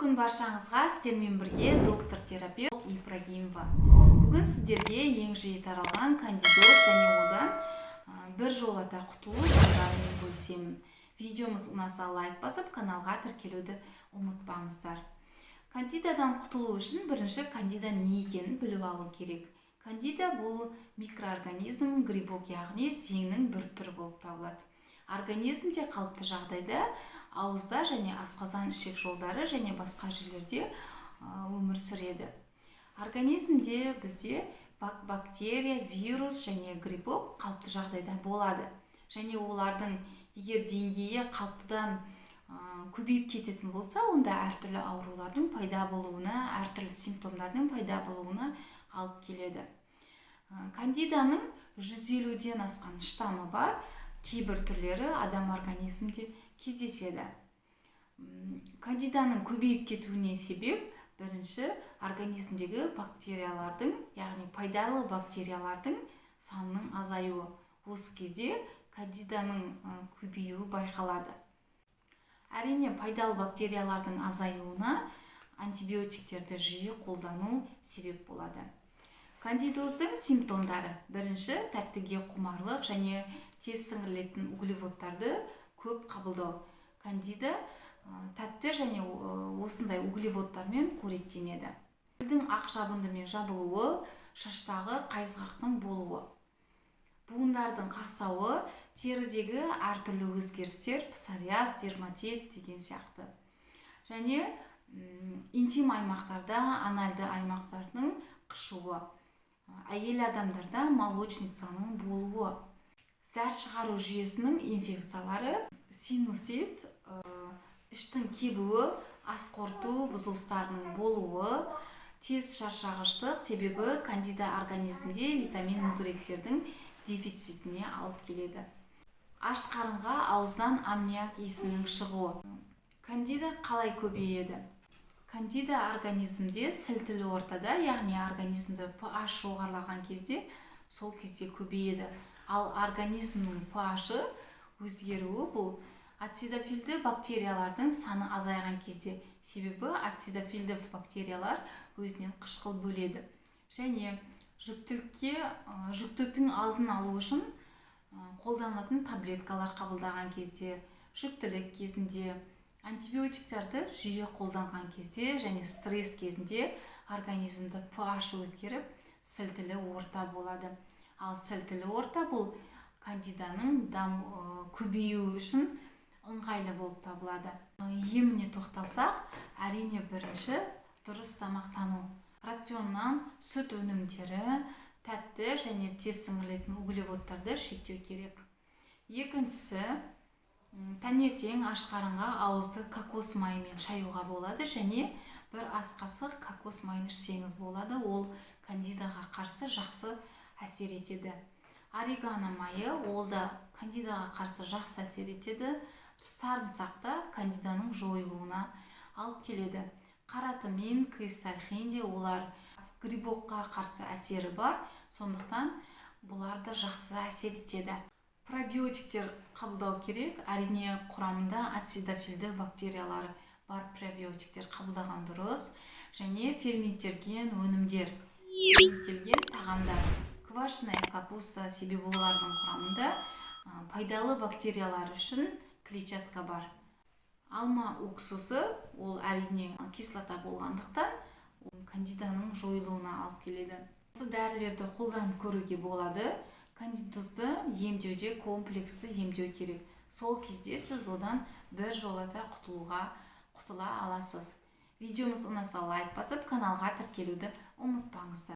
күн баршаңызға, сіздермен бірге доктор терапевт Ибрагимова. Бүгін сіздерге ең жиі таралған кандидоз және одан бір жолата құтылу жолдарымен бөлісемін. Видеомыз ұнаса лайк басып, каналға тіркелуді ұмытпаңыздар. Кандидадан құтылу үшін бірінші кандида не екенін біліп алу керек. Кандида бұл микроорганизм, грибок, яғни сеңнің бір түрі болып табылады. Организмде қалыпты жағдайда ауызда және асқазан ішек жолдары және басқа жерлерде өмір сүреді. Организмде бізде бактерия, вирус және грибок қалыпты жағдайда болады. Және олардың егер деңгейі қалыптыдан көбейіп кететін болса, онда әртүрлі аурулардың пайда болуына, әртүрлі симптомдардың пайда болуына алып келеді. Кандиданың 150-ден асқан штаммы бар, кейбір түрлері адам организмде кездеседі. Кандиданың көбейіп кетуіне себеп бірінші организмдегі бактериялардың, яғни пайдалы бактериялардың санының азаюы. Осы кезде кандиданың көбеюі байқалады. Әрине, пайдалы бактериялардың азаюына антибиотиктерді жиі қолдану себеп болады. Кандидоздың симптомдары: бірінші, тәттіге құмарлық және тез сіңірілетін углеводтарды көп қабылдау. Кандида тәтті және осындай углеводтармен қоректенеді. Тілдің ақ жабындымен жабылуы, шаштағы қайызғақтың болуы. Буындардың қақсауы, терідегі әртүрлі өзгерістер, псориаз, дерматит деген сияқты. Және интим аймақтарда, анальды аймақтардың қышуы. Әйел адамдарда молочницаның болуы. Зәр шығару жүйесінің инфекциялары, синусит, іштің кебуі, ас қорыту бұзылыстарының болуы, тез шаршағыштық, себебі кандида организмде витамин нутриттердің дефицитіне алып келеді. Аш қарынға ауыздан аммиак иісінің шығуы. Кандида қалай көбейеді? Кандида организмде сілтілі ортада, яғни организмді pH жоғарылаған кезде, сол кезде көбейеді. Ал организмнің pH-ы өзгеруі бұл ацидофилді бактериялардың саны азайған кезде. Себебі ацидофилді бактериялар өзінен қышқыл бөледі. Және жүктіліктің алдын алу үшін қолданылатын таблеткалар қабылдаған кезде, жүктілік кезінде, антибиотиктерді жиі қолданған кезде және стресс кезінде организмді pH өзгеріп, сілтілі орта болады. Ал сілтілі орта бұл кандиданың көбеюі үшін ыңғайлы болып табылады. Еміне тоқталсақ, әрине бірінші дұрыс тамақтану. Рационнан сүт өнімдері, тәтті және тез сіңірілетін углеводтарды шектеу керек. Екіншісі, таңертең аш қарынға ауызды кокос майымен шаюға болады және бір ас қасық кокос майын ішсеңіз болады. Ол кандидаға қарсы жақсы әсер етеді. Орегано майы, ол да кандидаға қарсы жақсы әсер етеді. Сарымсақта кандиданың жойылуына алып келеді. Қаратымен, кристальхин де олар грибокқа қарсы әсері бар, сондықтан бұлар да жақсы әсер етеді. Пробиотиктер қабылдау керек. Әрине, құрамында ацидофилді бактериялары бар пробиотиктер қабылдаған дұрыс. Және ферменттелген өнімдер, ферменттелген тағамдар. Квашеная капуста, себебі олардың құрамында пайдалы бактериялар үшін клетчатка бар. Алма уксусы, ол әрине кислота болғандықтан, кандиданың жойылуына алып келеді. Осы дәрілерді қолданып көруге болады. Кандидозды емдеуде комплексті емдеу керек. Сол кезде сіз одан бір жолата құтыла аласыз. Видеомыз ұнаса лайк басып, каналға тіркелуді ұмытпаңыздар.